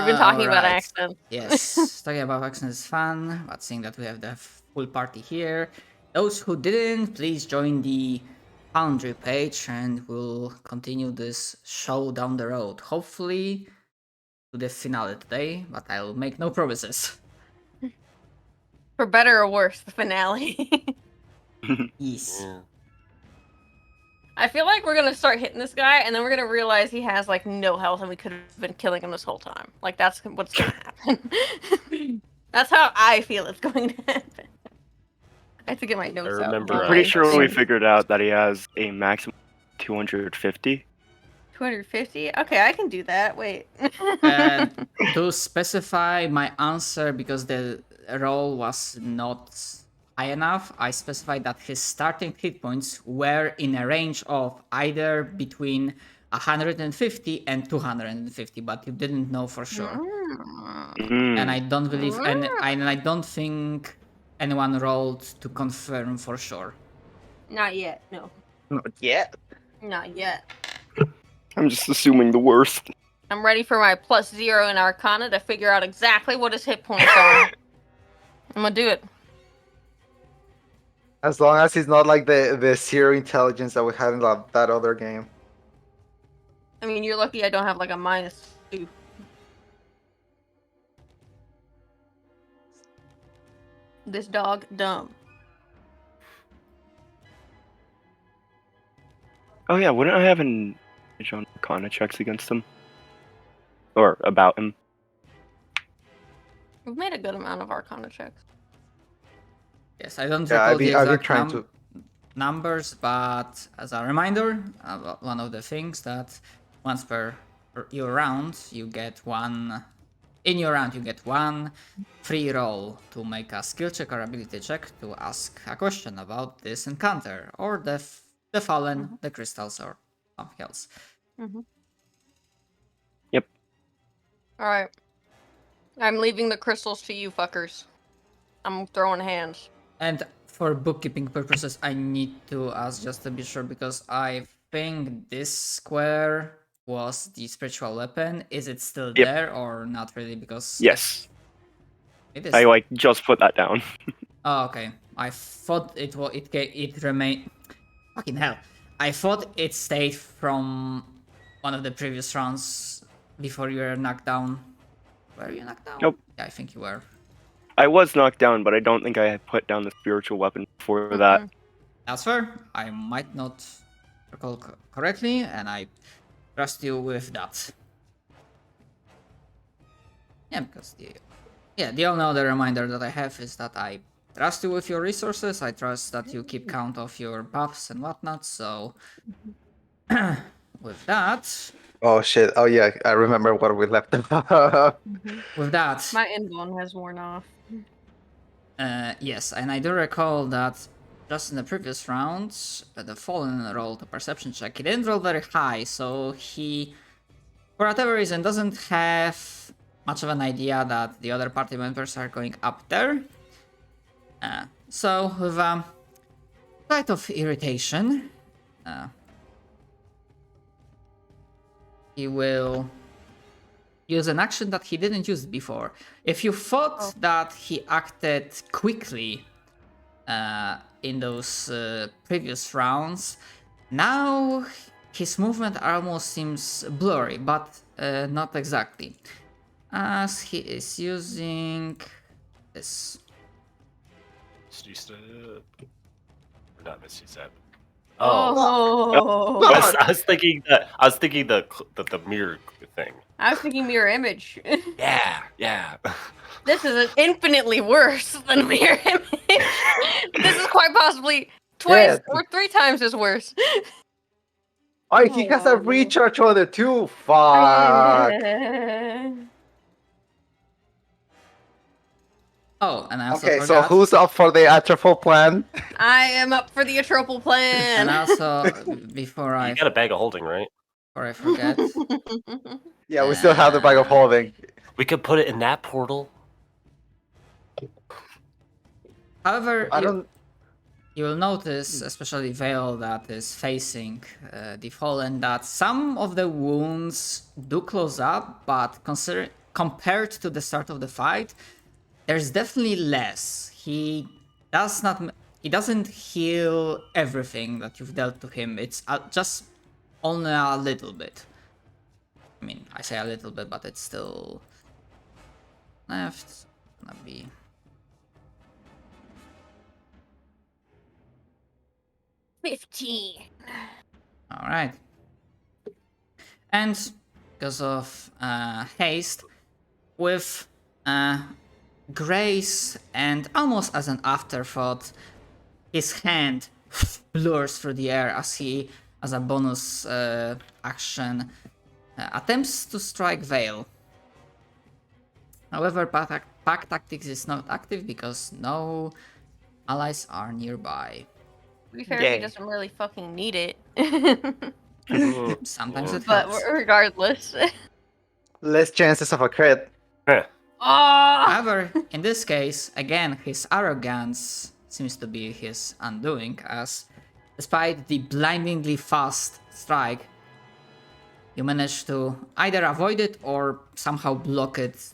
We've been talking about Alright. accents. Yes, talking about accents is fun, but seeing that we have the full party here, those who didn't, please join the Foundry page and we'll continue this show down the road. Hopefully to the finale today, but I'll make no promises. For better or worse, the finale. Yes. Yeah. I feel like we're gonna start hitting this guy, and then we're gonna realize he has like no health, and we could have been killing him this whole time. Like that's what's gonna happen. That's how I feel it's going to happen. I have to get my notes out. remember, I'm pretty sure we Arneson. figured out that he has a maximum 250. 250. Okay, I can do that. Wait. And to specify my answer, because the roll was not high enough, I specified that his starting hit points were in a range of either between 150 and 250, but you didn't know for sure. And I don't believe, and I don't think anyone rolled to confirm for sure. Not yet. No. Not yet. Not yet. I'm just assuming the worst. I'm ready for my +0 in Arcana to figure out exactly what his hit points are. I'm gonna do it. As long as it's not like the zero intelligence that we had in that other game. I mean, you're lucky I don't have like a -2. This dog dumb. Oh yeah, wouldn't I have an advantage on Arcana checks against him? Or about him? We've made a good amount of Arcana checks. Yes, I don't Yeah, recall the I've been exact trying to. numbers, but as a reminder, one of the things that once per your round, you get one. In your round, you get one free roll to make a skill check or ability check to ask a question about this encounter, or the fallen, the crystals, or something else. Yep. Alright. I'm leaving the crystals to you fuckers. I'm throwing hands. And for bookkeeping purposes, I need to ask just to be sure, because I think this square was the spiritual weapon. Is it still Yep. there or not really? Because Yes. it is. I like just put that down. Oh, okay. I thought it remained. Fucking hell! I thought it stayed from one of the previous rounds before you were knocked down. Were you knocked down? Nope. Yeah, I think you were. I was knocked down, but I don't think I had put down the spiritual weapon before that. That's fair. I might not recall correctly, and I trust you with that. Yeah, because the only other reminder that I have is that I trust you with your resources. I trust that you keep count of your buffs and whatnot. So, with that, Oh shit! Oh yeah, I remember what we left. with that, My invuln has worn off. yes, and I do recall that just in the previous rounds, the Fallen rolled a perception check. He didn't roll very high, so he, for whatever reason, doesn't have much of an idea that the other party members are going up there. So, with a slight of irritation, he will use an action that he didn't use before. If you thought that he acted quickly in those previous rounds, now his movement almost seems blurry, but not exactly. As he is using this. Misty step. Or not Misty step. Oh. I was thinking the mirror thing. I was thinking mirror image. Yeah. This is infinitely worse than mirror image. This is quite possibly twice or 3 times as worse. Oh, he has a recharge on it too. Fuck. Oh, and I also Okay, so forgot. who's up for the atrophy plan? I am up for the atropal plan. And also, before I You got a bag of holding, right? forget, Yeah, we still have the bag of holding. We could put it in that portal. however, I don't. you will notice, especially Vale that is facing the Fallen, that some of the wounds do close up, but compared to the start of the fight, there's definitely less. He doesn't heal everything that you've dealt to him. It's just only a little bit. I mean, I say a little bit, but it's still left. Gonna be 15. all right. And because of haste, with grace and almost as an afterthought, his hand blurs through the air as he, as a bonus action, attempts to strike Veil. However, pack tactics is not active because no allies are nearby. To be fair, Yay. he doesn't really fucking need it. Sometimes it But helps. regardless. Less chances of a crit. Ah! However, in this case, again, his arrogance seems to be his undoing, as despite the blindingly fast strike, you manage to either avoid it or somehow block it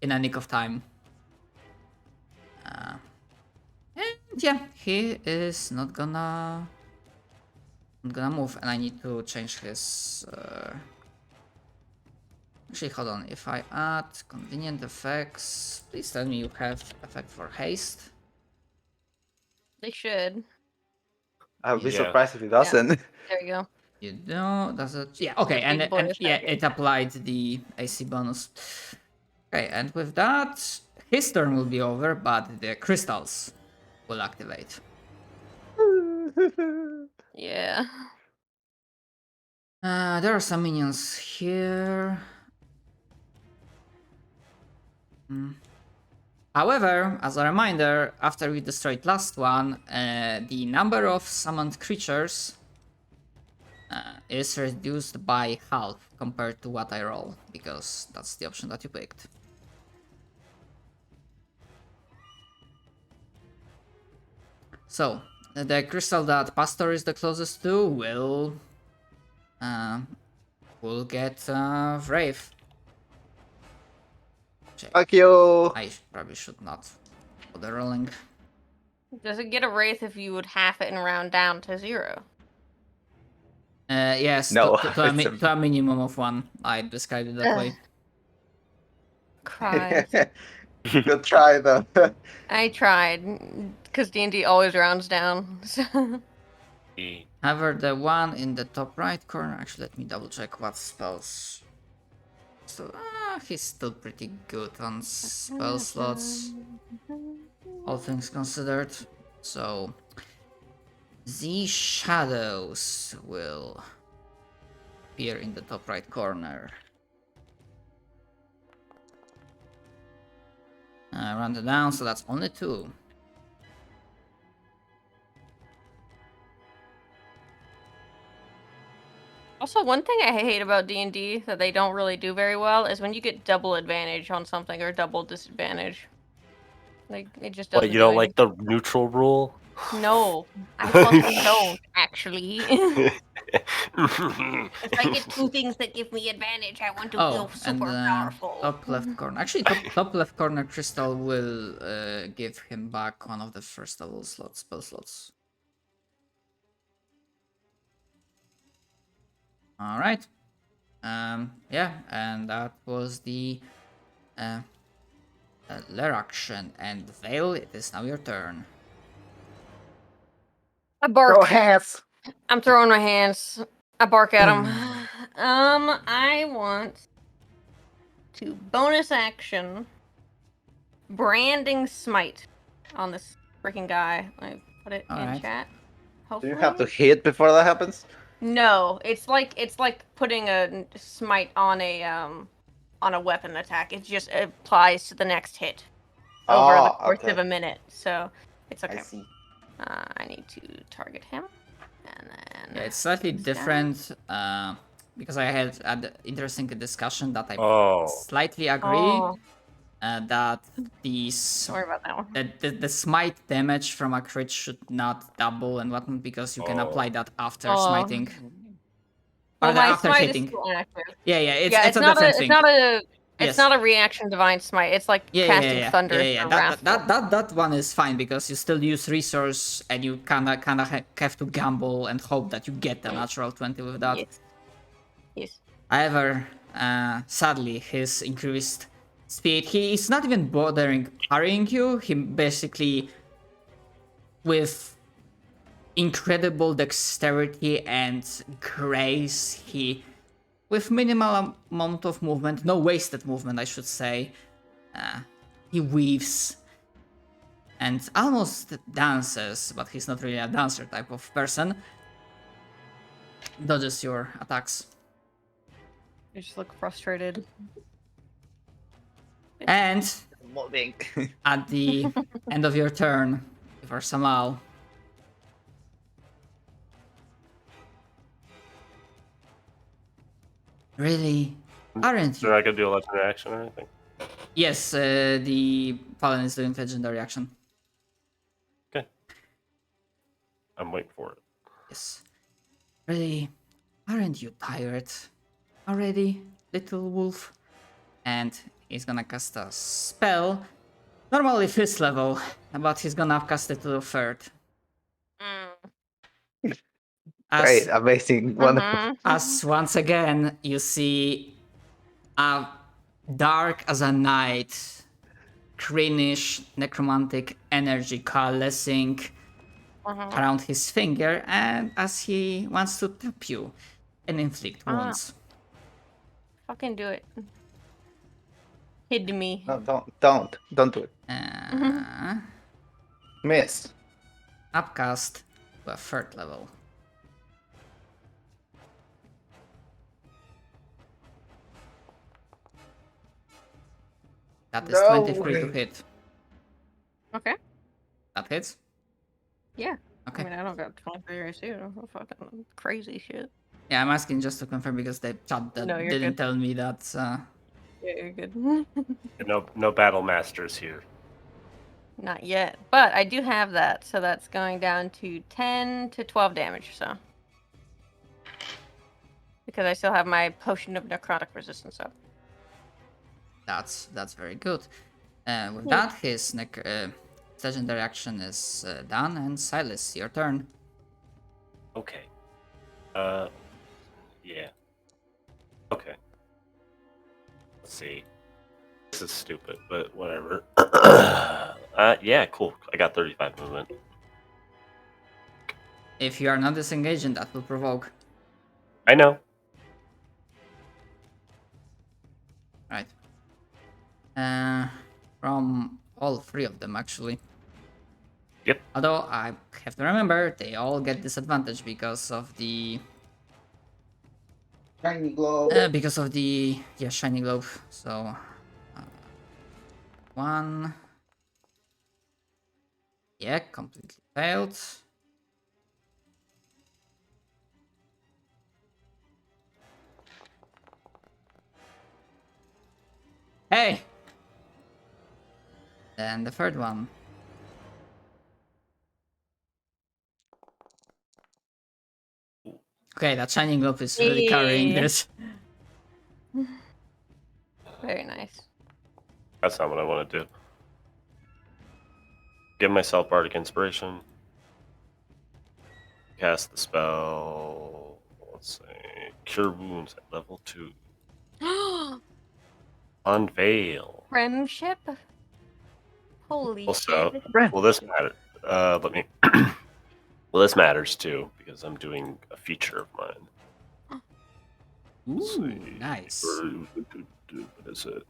in a nick of time. And yeah, he is not gonna move, and I need to change his. Actually, hold on. If I add convenient effects, please tell me you have effect for haste. They should. I would be Yeah. surprised if he doesn't. There you go. You do? Does it? Yeah. Okay. Big And bonus yeah, target. it applied the AC bonus. Okay, and with that, his turn will be over, but the crystals will activate. Yeah. There are some minions here. However, as a reminder, after we destroyed last one, the number of summoned creatures is reduced by half compared to what I roll, because that's the option that you picked. So, the crystal that Pastor is the closest to will get Wraith. Fuck you. I probably should not bother rolling. Does it get a wraith if you would half it and round down to 0? Yes, No, to a minimum of 1. I described it that way. Cry. Good try though. I tried, because D&D always rounds down. So. However, the one in the top right corner, actually let me double check what spells. So, he's still pretty good on spell slots, all things considered. So, the shadows will appear in the top right corner. Round it down, so that's only 2. Also, one thing I hate about D&D that they don't really do very well is when you get double advantage on something or double disadvantage. Like, it just doesn't. What, you don't do like the neutral rule? No, I fucking don't, actually. If I get 2 things that give me advantage, I want to feel and super powerful. top left corner. Actually, top left corner crystal will give him back one of the first level slots, spell slots. All right. Yeah, and that was the Lair action. And Veil, it is now your turn. I bark. Throw hands. I'm throwing my hands. I bark at him. I want to bonus action branding smite on this freaking guy. Let me put it in Alright. chat. Do Hopefully. you have to hit before that happens? No, it's like putting a smite on a weapon attack. It just applies to the next hit over the course of a minute. So it's okay. I see. I need to target him, and then Yeah, it's slightly this guy. different because I had an interesting discussion that I Oh. slightly agree Oh, that these sorry about that one. the smite damage from a crit should not double and whatnot because you can Oh. apply that after Oh. smiting. Well, Or my after smite hitting. is still active. Yeah, Yeah, it's a different thing. It's not a It's Yes. not a reaction divine smite. It's like casting thunder. Yeah. or That one is fine because you still use resource and you kinda have to gamble and hope that you get a natural 20 with that. Yes. Yes. However, sadly, his increased speed, he is not even bothering parrying you. He basically, with incredible dexterity and grace, with minimal amount of movement, no wasted movement, I should say, he weaves and almost dances, but he's not really a dancer type of person. Dodges your attacks. You just look frustrated. And Moving. at the end of your turn, if or somehow, really, aren't You're you? not gonna do a legendary action or anything. Yes, the Fallen is doing legendary action. Okay. I'm waiting for it. Yes. Really, aren't you tired already, little wolf? And he's gonna cast a spell. Normally 5th level, but he's gonna cast it to the 3rd. Great, amazing, wonderful. Mhm. As once again you see a dark as a night, greenish necromantic energy coalescing around his finger, and as he wants to tap you and inflict wounds. Fucking do it. Hid me. No, don't do it. Miss. Upcast to a 3rd level. That is No. 23 to hit. Okay. That hits? Yeah. Okay. I mean, I don't got 23 AC. I don't know fucking crazy shit. Yeah, I'm asking just to confirm because the chat No, you're didn't good. tell me that. Yeah, you're good. No battle masters here. Not yet. But I do have that, so that's going down to 10 to 12 damage, so. Because I still have my potion of necrotic resistance up. That's very good. With Yeah. that, his legendary action is done, and Silas, your turn. Okay. Yeah. Okay. Let's see. This is stupid, but whatever. Yeah, cool. I got 35 movement. If you are not disengaging, that will provoke. I know. Right. From all 3 of them, actually. Yep. Although I have to remember, they all get disadvantage because of the Shiny globe. shiny globe. So 1. Yeah, completely failed. Hey! Then the 3rd one. Okay, that shining globe is really carrying Yeah. this. Very nice. That's not what I want to do. Give myself Bardic Inspiration. Cast the spell. Let's say Cure Wounds at level 2. Unveil. Friendship? Holy Also, shit. well, this matters. Let me. Well, this matters too because I'm doing a feature of mine. Let's Ooh, see. nice. What is it?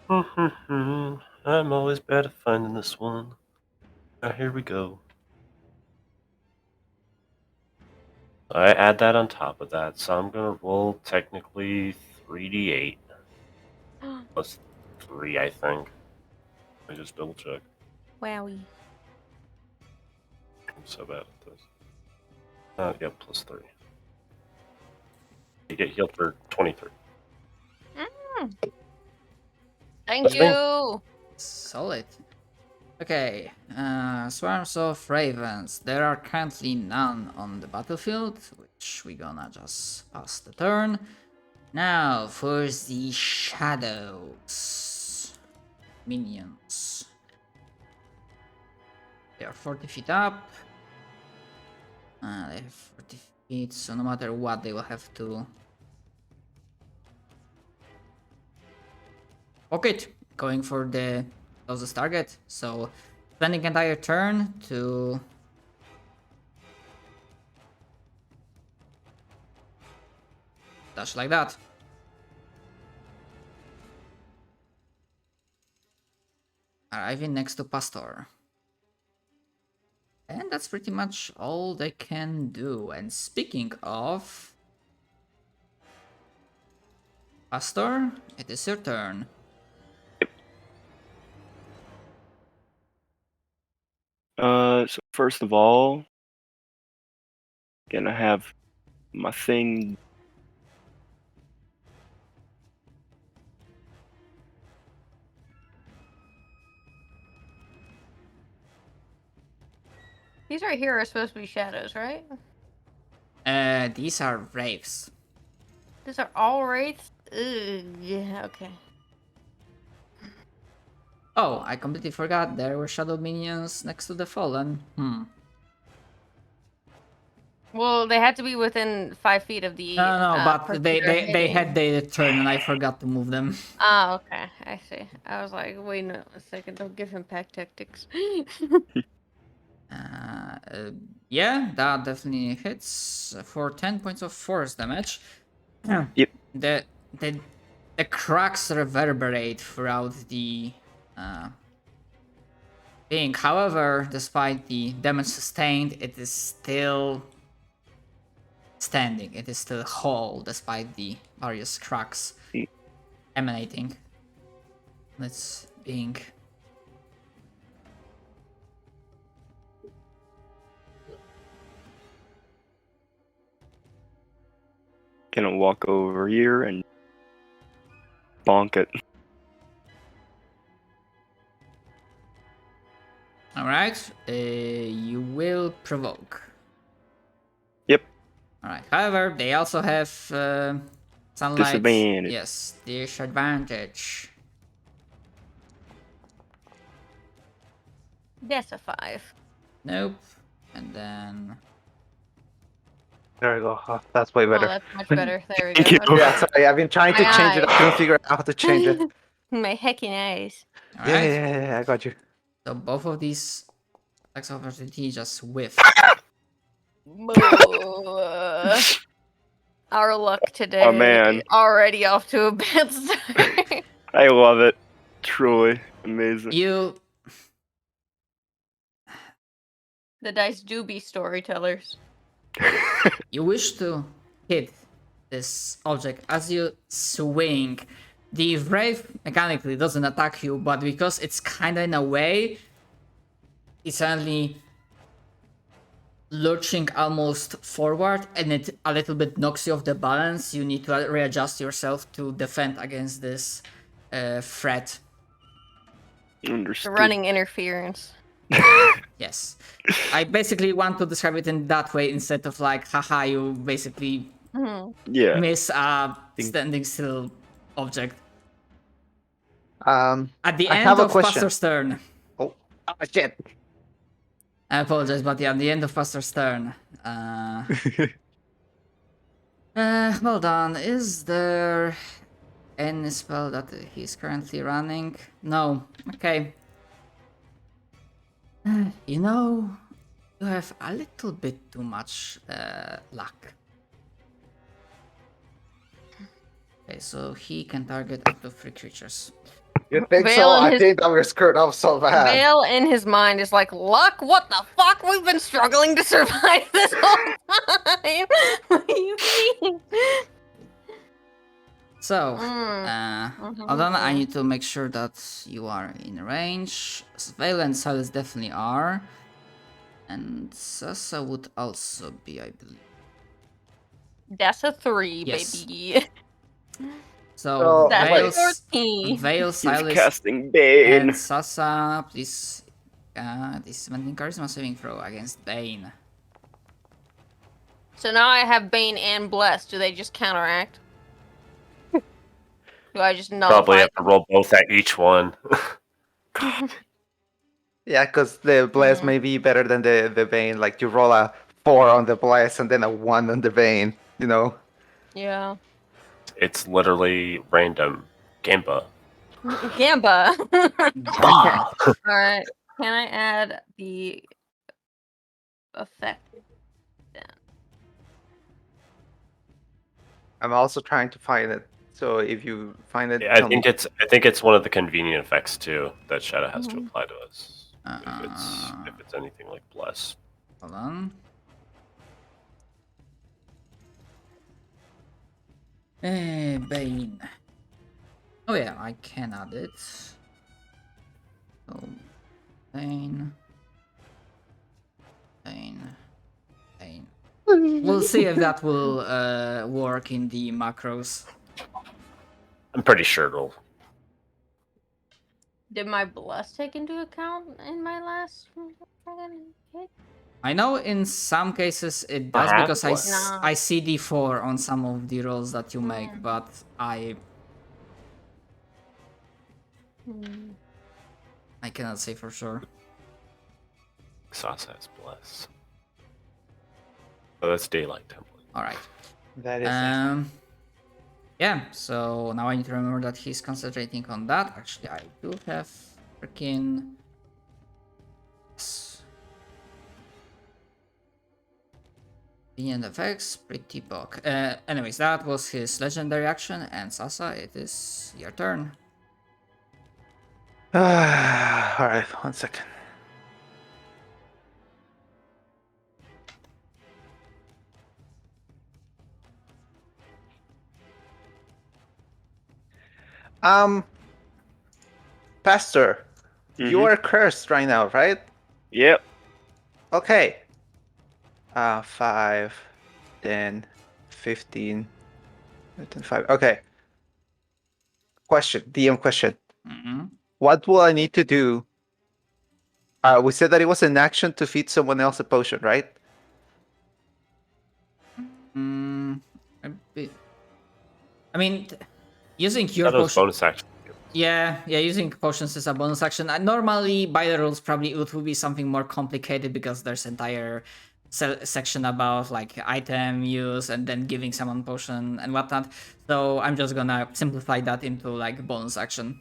I'm always bad at finding this one. Now here we go. I add that on top of that, so I'm gonna roll technically 3d8 plus 3, I think. I just double check. Wowie. I'm so bad at this. Yeah, plus 3. You get healed for 23. Thank That's me. you. Solid. Okay, swarms of ravens. There are currently none on the battlefield, which we gonna just pass the turn. Now for the shadows. Minions. They are 40 feet up. They have 40 feet, so no matter what, they will have to pocket, going for the closest target. So spending entire turn to dash like that. Arriving next to Pastor. And that's pretty much all they can do. And speaking of Pastor, it is your turn. So first of all, gonna have my thing. These right here are supposed to be shadows, right? These are wraiths. These are all wraiths? Ugh, yeah, okay. Oh, I completely forgot there were shadow minions next to the fallen. Well, they had to be within 5 feet of the. No, but person they they're they hitting. had their turn and I forgot to move them. Oh, okay. I see. I was like, wait a second, don't give him pack tactics. Yeah, that definitely hits for 10 points of force damage. Yep. The cracks reverberate throughout the thing. However, despite the damage sustained, it is still standing. It is still whole despite the various cracks emanating. It's being Gonna walk over here and bonk it. alright. You will provoke. Yep. Alright. However, they also have sunlight. Disadvantage. Yes, disadvantage. That's a 5. Nope. And then There we go. Oh, that's way Oh, better. that's much better. There we Thank go. you. Okay. Yeah, sorry. I've been trying to My change it. I eyes. couldn't figure out how to change it. My heckin' eyes. alright. Yeah, I got you. So both of these attacks of opportunity just whiff. Our luck today Oh, man. already off to a bad start. I love it. Truly amazing. You The dice do be storytellers. you wish to hit this object as you swing. The wraith mechanically doesn't attack you, but because it's kinda in a way, it's suddenly lurching almost forward and it a little bit knocks you off the balance. You need to readjust yourself to defend against this threat. The Understood. running interference. Yes. I basically want to describe it in that way instead of like, haha, you basically Yeah. miss a standing still object. At the I end have a of question. Pastor's turn. Oh shit. I apologize, but yeah, at the end of Pastor's turn. Well done. Is there any spell that he's currently running? No. Okay. You know, you have a little bit too much luck. Okay, so he can target up to 3 creatures. You think Vale so? and I his- think that we're screwed up so bad. Vale in his mind is like, luck? What the fuck? We've been struggling to survive this whole time. What do you mean? So, Mm. hold on, I need to make sure that you are in range. Vale and Silas definitely are. And Sasa would also be, I believe. That's a 3, Yes. baby. So, Oh, That's wait. a 14. Vale, He's Silas, casting Bane. and Sasa, please. This is making charisma saving throw against Bane. So now I have Bane and Bless. Do they just counteract? Do I just Probably nullify? have to roll both at each one. Yeah, because the blast may be better than the vein. Like you roll a 4 on the blast and then a 1 on the vein. You know. Yeah. It's literally random. Gamba. Gamba. Gamba. All right. Can I add the effect? I'm also trying to find it. So if you find it, Yeah, tell me. I think it's one of the convenient effects too that Shadow has to Mhm. apply to us. If it's anything like bless. Hold on. Bane. Oh yeah, I can add it. So, Bane. Bane. Bane. We'll see if that will work in the macros. I'm pretty sure it'll. Did my bless take into account in my last hit? I know in some cases it does Perhaps. because Nah. I see D4 on some of the rolls that you make, Mm. but I cannot say for sure. Sasa has bless. Oh, that's daylight template. All right. That is. Yeah. So now I need to remember that he's concentrating on that. Actually, I do have freaking. And effects, pretty book. Anyways, that was his legendary action, and Sasa, it is your turn. All right, 1 second. Pastor, you Mhm. are cursed right now, right? Yep. Okay. 5, 10, 15, 5. Okay. Question, DM question. Mm-hmm. What will I need to do? We said that it was an action to feed someone else a potion, right? I mean, using your That was potion. bonus action. Yeah, using potions is a bonus action. Normally, by the rules, probably it would be something more complicated because there's entire section about like item use and then giving someone potion and whatnot. So I'm just gonna simplify that into like bonus action.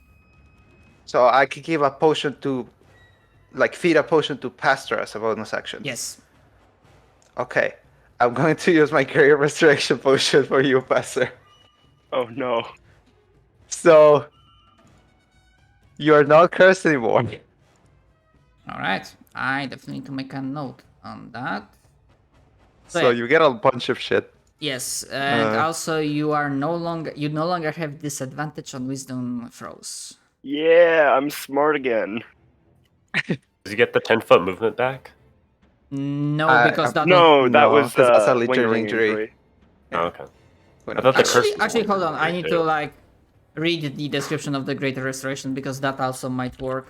So I could give a potion to, like, feed a potion to Pastor as a bonus action. Yes. Okay. I'm going to use my Career Restoration potion for you, Pastor. Oh no. So you are not cursed anymore. All right. I definitely need to make a note on that. So yeah. you get a bunch of shit. Yes, and also you no longer have disadvantage on wisdom throws. Yeah, I'm smart again. Does he get the 10-foot movement back? No, because that No, that was 'cause that's a lingering injury. injury. Oh, okay. When I thought the I'm curse cursed. was actually hold on. I injury need too. to like read the description of the Greater Restoration because that also might work.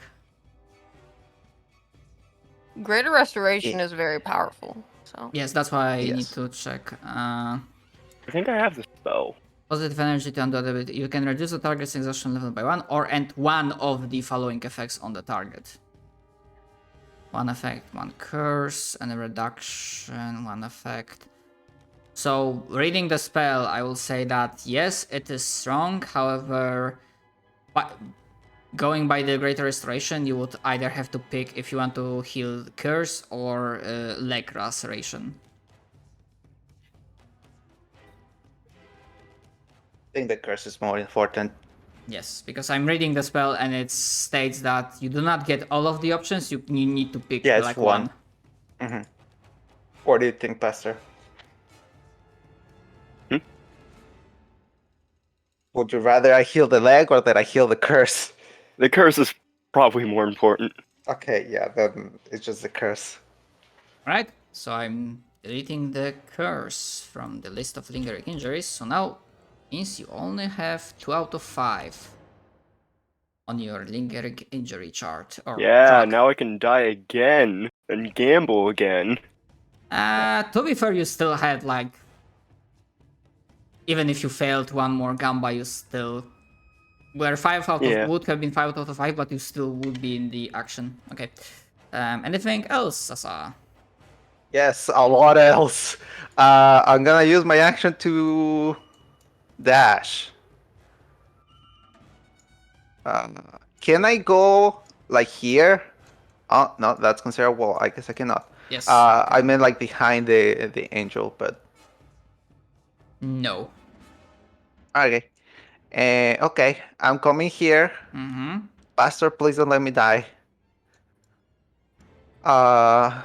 Greater Restoration is very powerful. So Yes, that's why I need Yes. to check. I think I have the spell. Positive energy to undo ability. You can reduce the target's exhaustion level by 1 or end one of the following effects on the target. One effect, one curse, and a reduction, one effect. So, reading the spell, I will say that yes, it is strong. However, going by the Greater Restoration, you would either have to pick if you want to heal curse or leg laceration. I think the curse is more important. Yes, because I'm reading the spell and it states that you do not get all of the options. You need to pick Yeah, it's like one. one. Mm-hmm. What do you think, Pastor? Would you rather I heal the leg or that I heal the curse? The curse is probably more important. Okay, yeah, then it's just the curse. Right, so I'm deleting the curse from the list of lingering injuries. So now means you only have 2 out of 5 on your lingering injury chart. Or Yeah, track. now I can die again and gamble again. To be fair, you still had like, even if you failed one more gamba, you still Where 5 out Yeah. of would have been 5 out of 5, but you still would be in the action. Okay. Anything else, Sasa? Yes, a lot else. I'm gonna use my action to dash. Can I go like here? Oh no, that's considered a wall. I guess I cannot. Yes. I meant like behind the angel, but No. okay. Okay, I'm coming here. Mm-hmm. Pastor, please don't let me die. I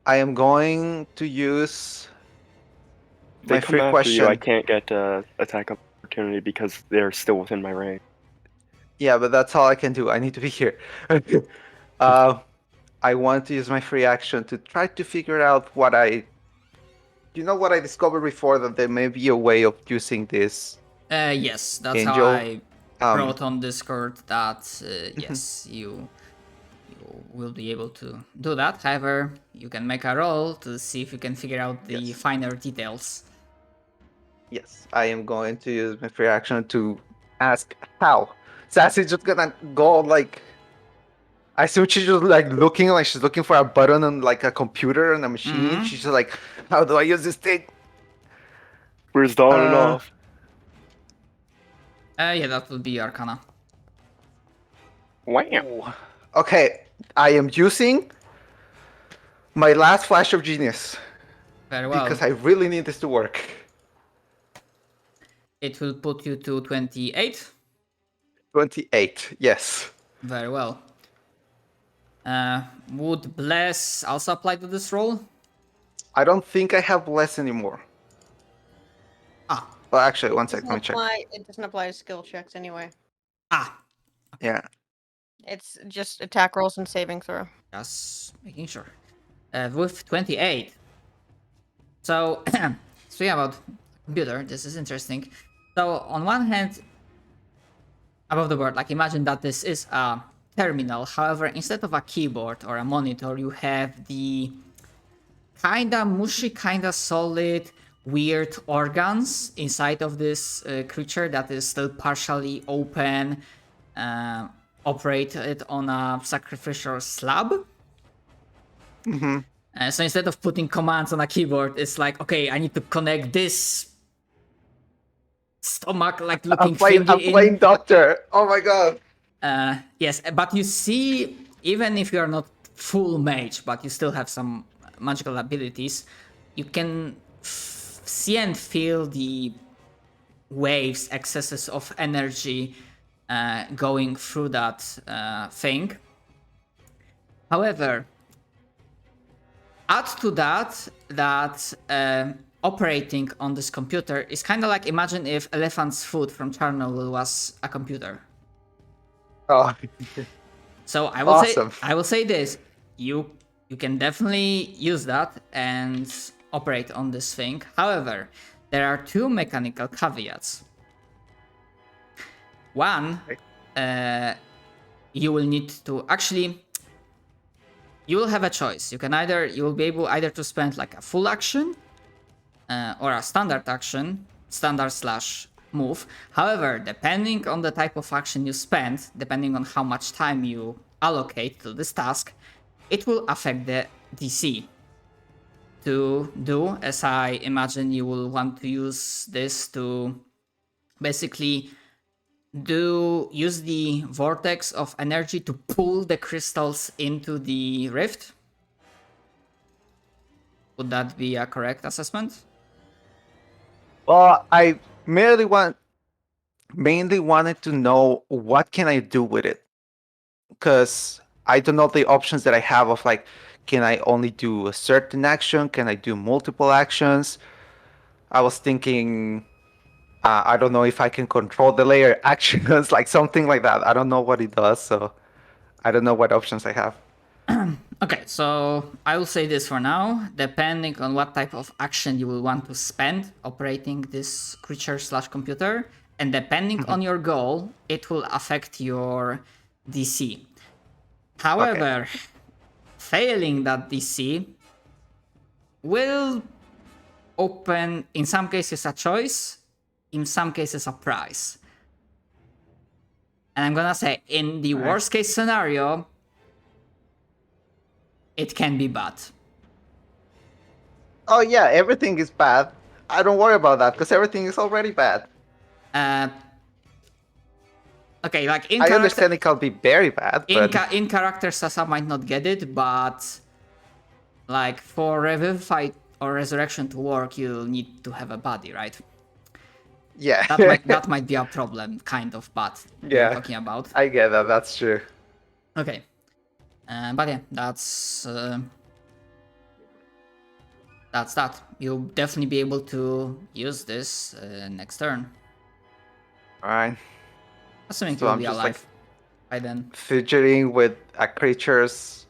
am going to use If they my come free after question. you, I can't get attack opportunity because they're still within my range. Yeah, but that's all I can do. I need to be here. I want to use my free action to try to figure out what I. You know what I discovered before, that there may be a way of using this Yes, that's how angel. I Um, wrote on Discord that yes, you will be able to do that. However, you can make a roll to see if you can figure out the Yes. finer details. Yes, I am going to use my free action to ask how. Sassy's just gonna go like. I assume she's just like looking, like she's looking for a button on like a computer and a machine. Mhm. She's just like, how do I use this thing? Where's the on and off? Yeah, that would be Arcana. Wham! Ooh. Okay, I am using my last flash of genius Very well. because I really need this to work. It will put you to 28. 28, yes. Very well. Would Bless also apply to this roll? I don't think I have less anymore. Ah. Well, actually, one second, let me check. It doesn't apply to skill checks anyway. Ah. Yeah. It's just attack rolls and saving throw. Just making sure. With 28. So, speaking about computer, this is interesting. So, on one hand, above the board, like imagine that this is a terminal. However, instead of a keyboard or a monitor, you have the kinda mushy, kinda solid, weird organs inside of this creature that is still partially open, operated on a sacrificial slab. Mm-hmm. So instead of putting commands on a keyboard, it's like, okay, I need to connect this stomach like looking thingy A plain doctor. Oh my god. Yes, but you see, even if you are not full mage, but you still have some magical abilities, you can see and feel the waves, excesses of energy going through that thing. However, add to that operating on this computer is kind of like, imagine if Elephant's Food from Chernobyl was a computer. Oh. So I Awesome. will say this: you can definitely use that and operate on this thing. However, there are two mechanical caveats. One, you will need to actually. You will have a choice. You will be able either to spend like a full action or a standard action, standard/move. However, depending on the type of action you spend, depending on how much time you allocate to this task, it will affect the DC. To do, as I imagine you will want to use this to basically use the vortex of energy to pull the crystals into the rift. Would that be a correct assessment? Well, I mainly wanted to know what can I do with it, because I don't know the options that I have of like, can I only do a certain action? Can I do multiple actions? I was thinking, I don't know if I can control the layer actions, like something like that. I don't know what it does, so I don't know what options I have. Okay, so I will say this for now. Depending on what type of action you will want to spend operating this creature/computer, and depending on your goal, it will affect your DC. However, failing that DC will open, in some cases, a choice, in some cases, a price. And I'm gonna say, in the Alright. worst case scenario, it can be bad. Oh yeah, everything is bad. I don't worry about that because everything is already bad. Uh, okay, like in I character, understand it can be very bad, but in character, Sasa might not get it, but like for Revivify or Resurrection to work, you'll need to have a body, right? yeah, That might be a problem, kind of, but we're yeah, talking about. I get that. That's true. Okay, but yeah, that's that. You'll definitely be able to use this next turn, All right. assuming So you'll I'm be just alive like by then. fidgeting with a creature's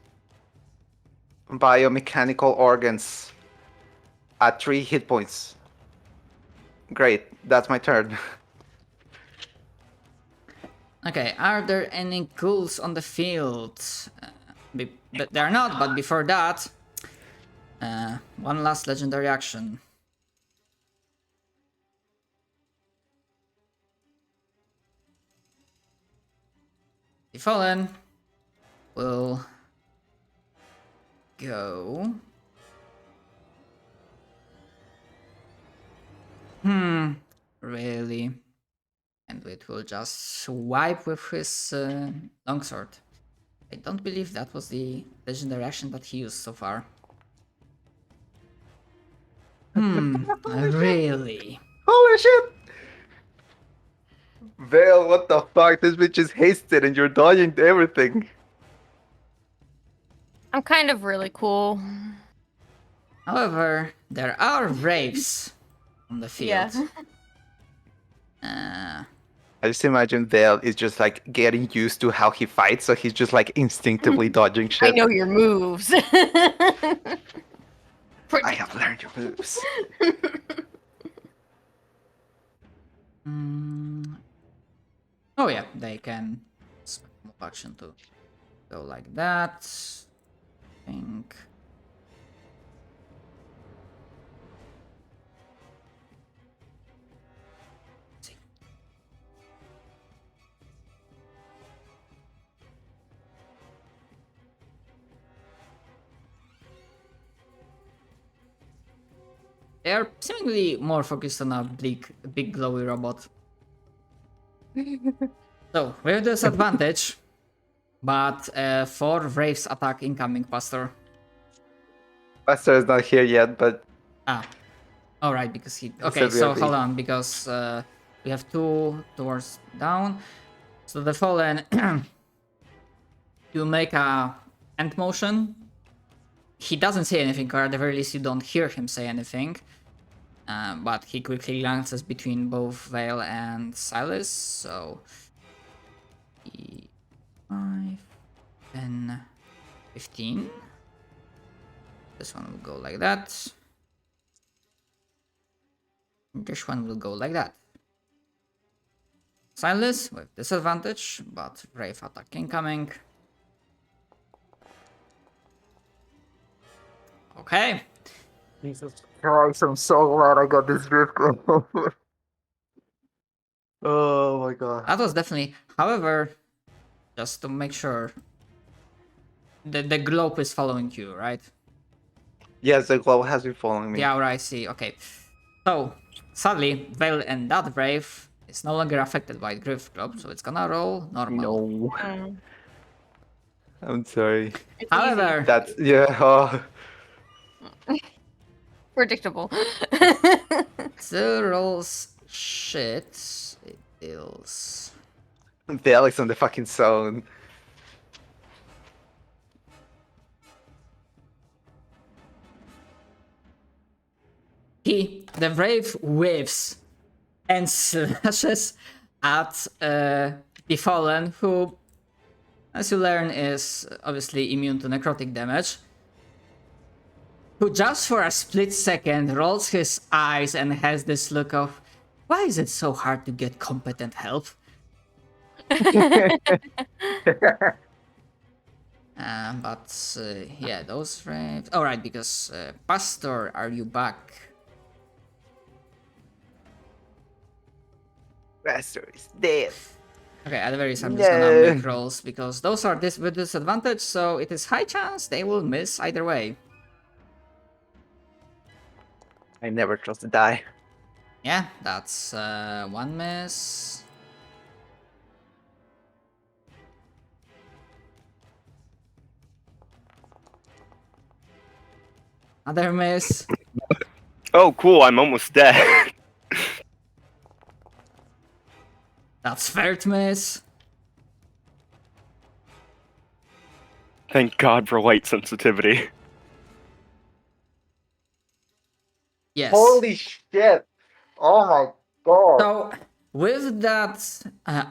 biomechanical organs at 3 hit points. Great, that's my turn. Okay, are there any ghouls on the field? But there are not, but before that, one last legendary action. The Fallen will go... Really? And it will just swipe with his longsword. I don't believe that was the legendary action that he used so far. Really? Holy shit! Vale, what the fuck? This bitch is hasted and you're dodging everything. I'm kind of really cool. However, there are wraiths on the field. Yeah. I just imagine Vale is just like getting used to how he fights, so he's just like instinctively dodging shit. I know your moves. I have learned your moves. Oh yeah, they can spend move action to go like that. I think. They are seemingly more focused on a big glowy robot. So, with this advantage, but 4 Wraiths attack incoming, Pastor. Buster is not here yet, but Alright, because he... Okay, so hold on, because we have 2 doors down. So the Fallen... you make a end motion. He doesn't say anything, or at the very least you don't hear him say anything. But he quickly glances between both Vale and Silas, so... 5, 10, 15. This one will go like that. This one will go like that. Silas with disadvantage, but Brave attack incoming. Okay. Jesus Christ, I'm so glad I got this drift over. Oh my god. That was definitely... However, just to make sure... The globe is following you, right? Yes, the glow has been following me. Yeah, I see. Okay. So, sadly, Vale and that Brave is no longer affected by the Griff Globe, so it's gonna roll normal. No. Mm. I'm sorry. It's However, That's yeah. Oh. predictable. still rolls shit. It deals... Vale is on the fucking zone. The Brave whiffs and slashes at the Fallen, who, as you learn, is obviously immune to necrotic damage. Who just for a split second rolls his eyes and has this look of, why is it so hard to get competent help? But yeah, those Braves... Alright, because Pastor, are you back? Master is dead. Okay, at the very least, I'm just gonna No. make rolls because those are with disadvantage, so it is high chance they will miss either way. I never trust the die. Yeah, that's one miss. Another miss. Oh, cool! I'm almost dead. That's third miss. Thank God for light sensitivity. Yes. Holy shit! Oh my god! So, with that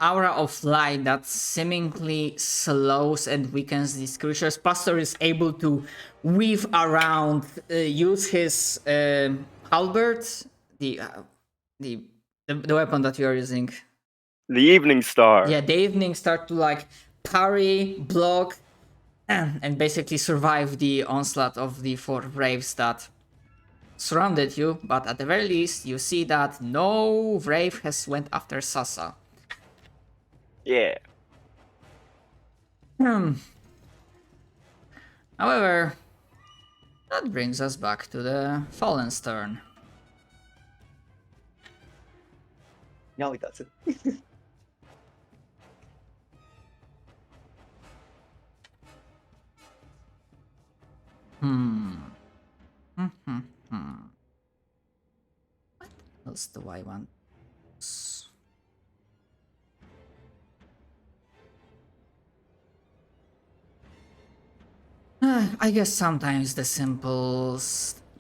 aura of light that seemingly slows and weakens these creatures, Pastor is able to weave around, use his halberd, the, uh, the the weapon that you are using. The Evening Star. Yeah, the evening start to like parry, block, and basically survive the onslaught of the 4 Braves that surrounded you, but at the very least, you see that no Wraith has went after Sasa. Yeah. However, that brings us back to the Fallen's turn. No, it doesn't. What else do I want? I guess sometimes the simple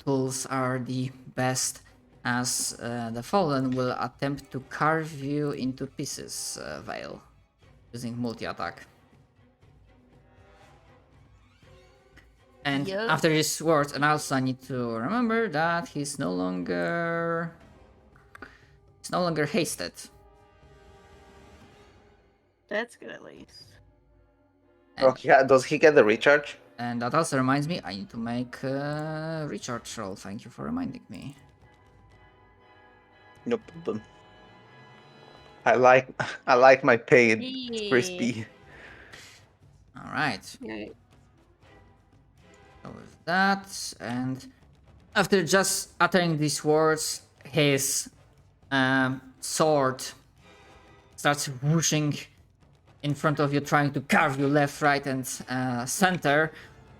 tools are the best, as the Fallen will attempt to carve you into pieces, Vale, using multi-attack. And Yup. after his words, and also I need to remember that he's no longer hasted. That's good at least. And, Oh, yeah, does he get the recharge? and that also reminds me, I need to make a recharge roll. Thank you for reminding me. No problem. I like my pain. It's Yay. crispy. All right. Right. Go with that, and after just uttering these words, his sword starts whooshing in front of you, trying to carve you left, right, and center.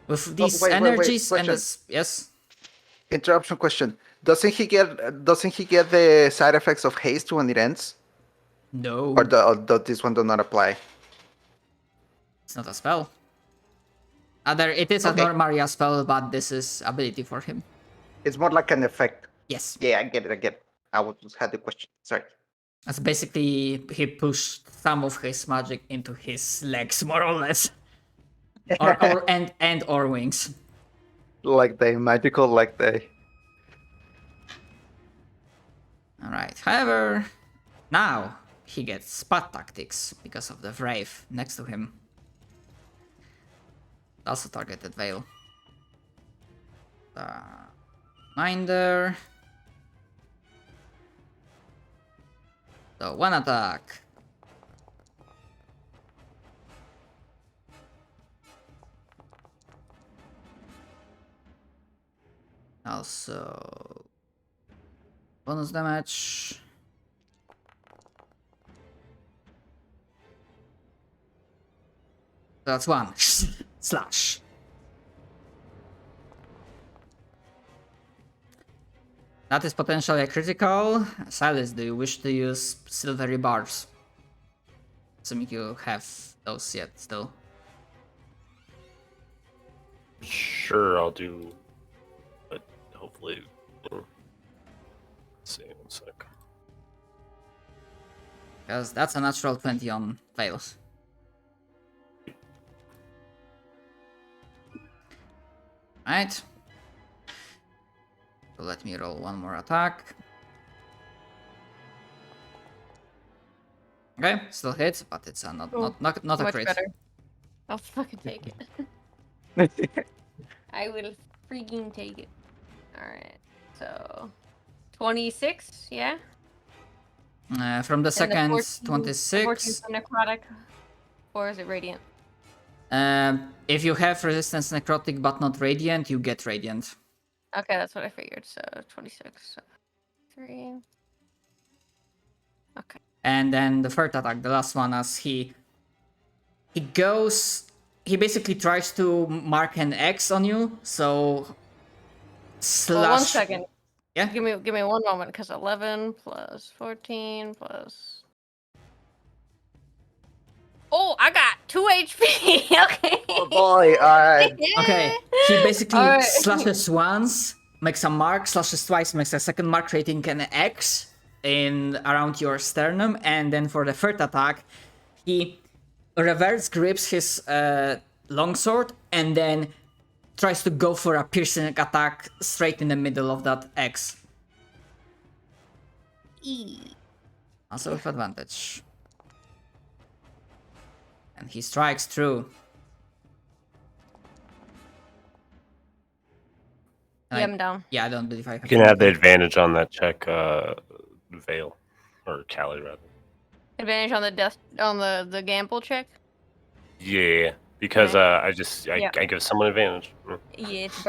With these wait, energies and question. this, yes, Interruption question. Doesn't he get the side effects of haste when it ends? no, Or this one does not apply? it's not a spell. It is a Okay. Normaria spell, but this is ability for him. It's more like an effect. Yes, Yeah, I get it. I just had the question. Sorry. that's basically he pushed some of his magic into his legs, more or less, or wings. Like they magical, like they. Alright, however, now he gets spot tactics because of the Wraith next to him. Also targeted Veil. Minder. So, one attack. Also, bonus damage. That's one. Slash. That is potentially a critical. Silas, do you wish to use silvery bars? Assuming you have those yet still. Sure, I'll do. But hopefully. Let's see, 1 sec. Because that's a natural 20 on fails. Right. So let me roll one more attack. Okay, still hits, but it's not a Much crit. better. I'll fucking take it. I will freaking take it. Alright, so 26, yeah? From the And second, 14 26. from necrotic, or is it radiant? If you have resistance necrotic but not radiant, you get radiant. Okay, that's what I figured. So 26, so 3. Okay. And then the third attack, the last one, as he basically tries to mark an X on you. So slash. Well, 1 second. Yeah. Give me one moment, because 11 plus 14 plus. Oh, I got 2 HP. Okay. Oh boy! All right. Okay. He basically Alright. slashes once, makes a mark, slashes twice, makes a second mark, creating an X in around your sternum, and then for the third attack, he reverse grips his longsword and then tries to go for a piercing attack straight in the middle of that X. Also with advantage. And he strikes through. Yeah, I'm down. Yeah, I don't believe I have. You can have the advantage on that check, Vale. Or Callie, rather. Advantage on the gamble check. Yeah, because Yeah. I give someone advantage. Mm. Yeah, it's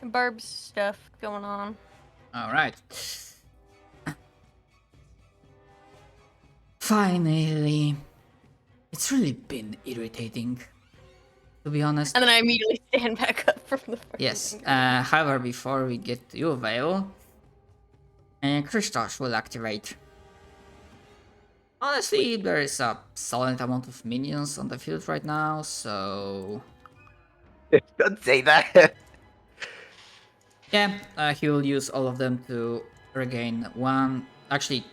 burbs stuff going on. Alright. Finally. It's really been irritating, to be honest. And then I immediately stand back up from the. Yes. However, before we get to you, Vale, Kristosh will activate. Honestly, there is a solid amount of minions on the field right now, so Don't say that. yeah, he will use all of them to regain one. Actually,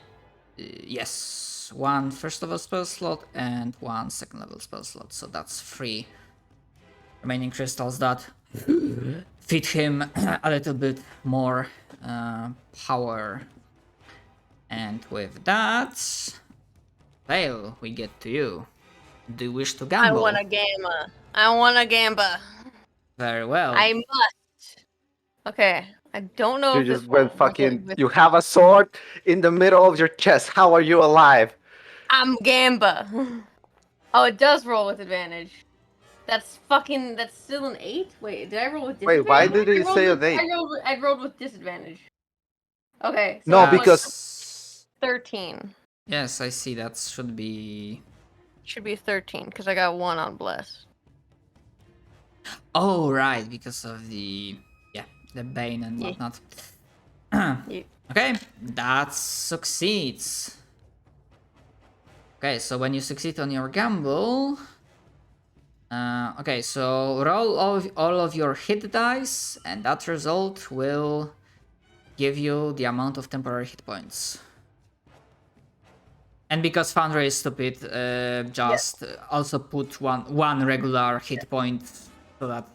yes, one first level spell slot and one second level spell slot. So that's 3 remaining crystals that feed him a little bit more power. And with that, Vale, we get to you. Do you wish to gamble? I want a gamba. Very well. I must. Okay. I don't know You if this just went will work fucking. with- You have a sword in the middle of your chest. How are you alive? I'm gamba. Oh, it does roll with advantage. That's still an 8? Wait, did I roll with disadvantage? Wait, why did I it rolled say with- an 8? I rolled with disadvantage. Okay. So No, it's like because 13. Yes, I see. That should be. Should be 13 because I got 1 on bless. Oh, right, because of the Bane and Yeah. whatnot. Yeah. Okay, that succeeds. Okay, so when you succeed on your gamble, okay, so roll all of your hit dice, and that result will give you the amount of temporary hit points. And because Foundry is stupid, just also put one regular hit point so that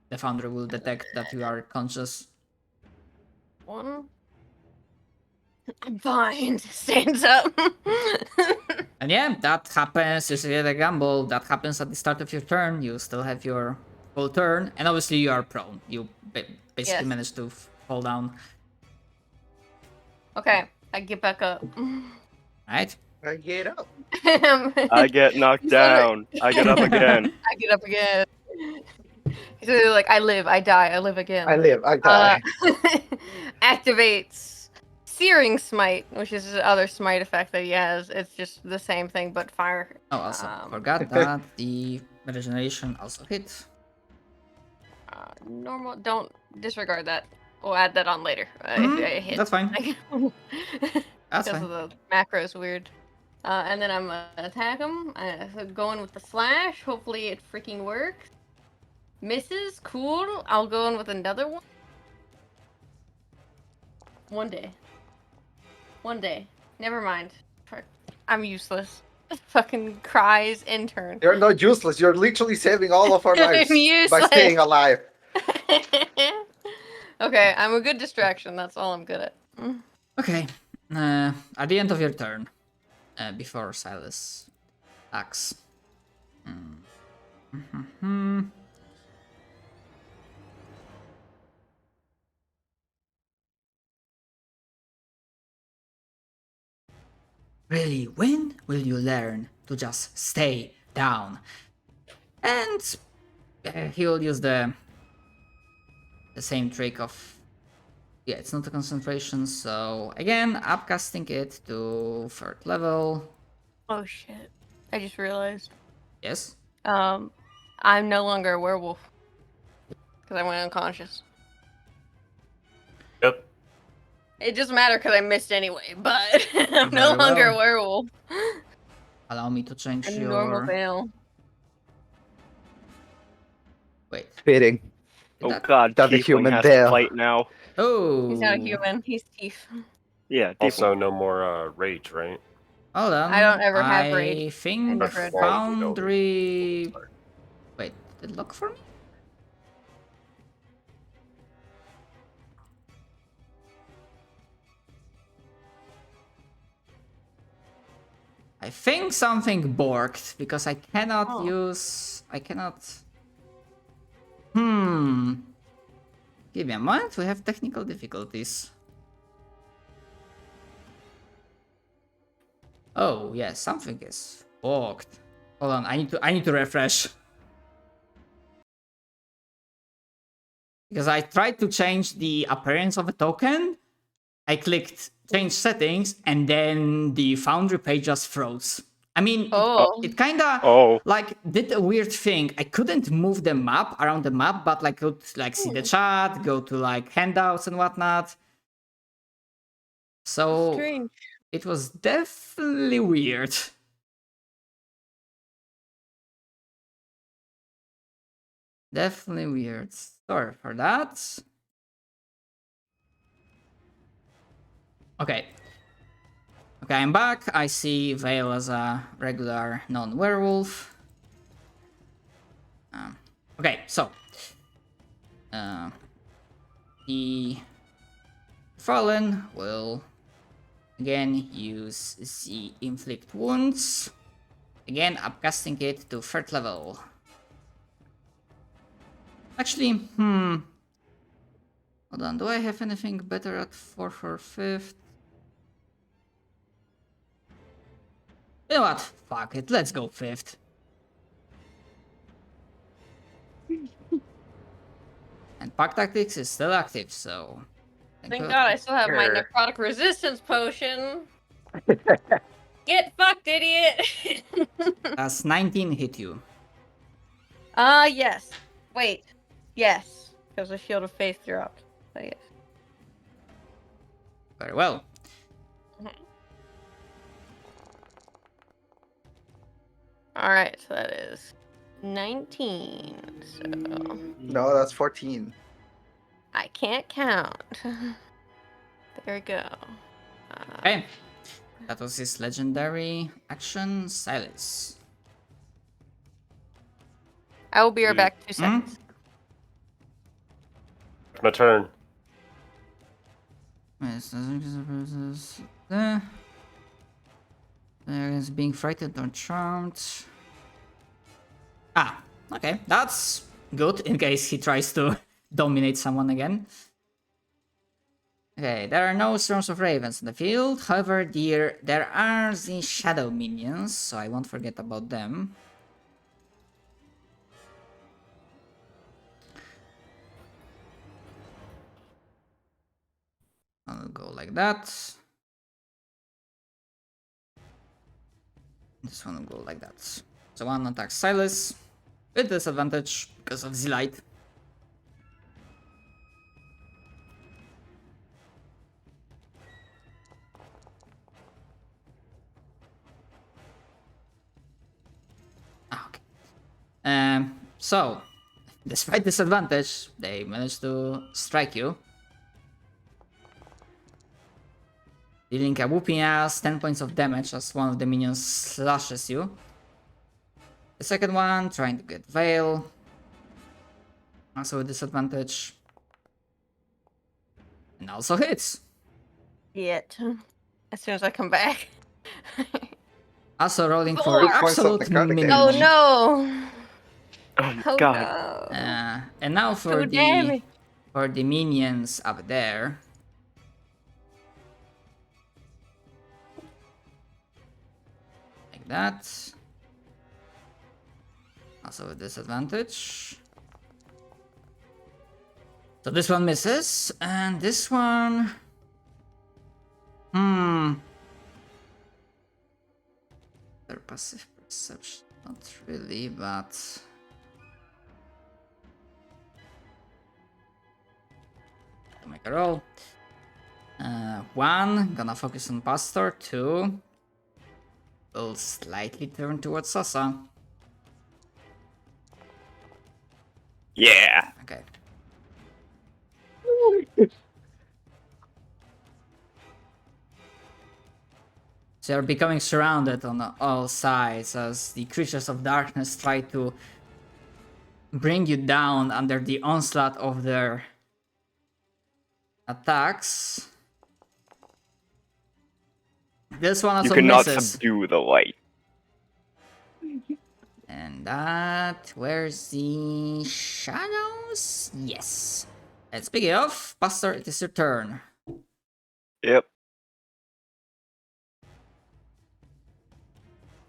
the Foundry will detect that you are conscious. 1. I'm fine. Stands up. And yeah, that happens. You get a gamble. That happens at the start of your turn. You still have your full turn, and obviously you are prone. You basically Yes. managed to fall down. Okay, I get back up. Right? I get up. I get knocked down. I get up again. I get up again. So like I live, I die, I live again. I live. I die. Activates Searing Smite, which is the other smite effect that he has. It's just the same thing but fire. Oh, also forgot that the regeneration also hit. Normal. Don't disregard that. We'll add that on later. If I hit. That's fine. That's Because fine. of the macro is weird. And then I'm gonna attack him. Going with the slash. Hopefully it freaking works. Misses. Cool. I'll go in with another one. One day. Never mind. I'm useless. Fucking cries intern. You're not useless. You're literally saving all of our lives I'm by useless. staying alive. Okay, I'm a good distraction. That's all I'm good at. Okay. At the end of your turn, before Silas acts. Really, when will you learn to just stay down? And he'll use the same trick of, yeah, it's not a concentration, so again, upcasting it to 3rd level. Oh shit! I just realized. Yes. I'm no longer a werewolf because I went unconscious. Yep. It doesn't matter because I missed anyway, but I'm no Very longer well. a werewolf. Allow me to change A your... normal male. Wait. Fitting. Did Oh that... god, Got the Tiefling human has there. to fight now. Oh. He's not a human. He's Tief. Yeah, Also, Tiefling. no more rage, right? Hold on. I don't ever have I rage. think I never had rage. Foundry... Wait, did it lock for me? I think something borked because I cannot Oh. use... I cannot... Give me a moment, we have technical difficulties. Oh, yes, something is borked. Hold on, I need to refresh. Because I tried to change the appearance of a token. I clicked change settings and then the Foundry page just froze. I mean, Oh. it kinda Oh, like did a weird thing. I couldn't move the map around the map, but like could like see the chat, go to like handouts and whatnot. So Strange. it was definitely weird. Definitely weird. Sorry for that. Okay. Okay, I'm back. I see Vale as a regular non-werewolf. Okay, so the Fallen will again use the inflict wounds. Again, upcasting it to 3rd level. Actually, hold on. Do I have anything better at 4th or 5th? You know what? Fuck it. Let's go 5th. And Pack Tactics is still active, so... Thank God I still have my Sure. necrotic resistance potion. Get fucked, idiot! Does 19 hit you? Yes. Wait. Yes. Because the shield of faith dropped. So yes. Very well. Alright, so that is 19. So No, that's 14. I can't count. There we go. Okay. That was his legendary action, Silence. I will be right back. 2 seconds. It's my turn. There is being frightened or charmed. Ah, okay. That's good in case he tries to dominate someone again. Okay, there are no swarms of ravens in the field. However, there are the shadow minions, so I won't forget about them. I'll go like that. This one will go like that. So one attacks Silas with disadvantage because of the light. Okay. So, despite disadvantage, they managed to strike you. Dealing a whooping ass 10 points of damage as one of the minions slashes you. The second one trying to get Veil. Also with disadvantage. And also hits. Yet. As soon as I come back. Also rolling for Four points of absolute necrotic minimum. Oh damage. no! oh my Oh god. no. And now for Too damage. the minions up there. that. Also with disadvantage. So this one misses, and this one... Their passive perception, not really, but... To make a roll. 1, gonna focus on Pastor. 2, will slightly turn towards Sasa. Yeah. Okay. So you're becoming surrounded on all sides as the creatures of darkness try to bring you down under the onslaught of their attacks. This one You also cannot misses. subdue the light. And that... Where's the shadows? Yes. Let's pick it off. Pastor, it is your turn. Yep.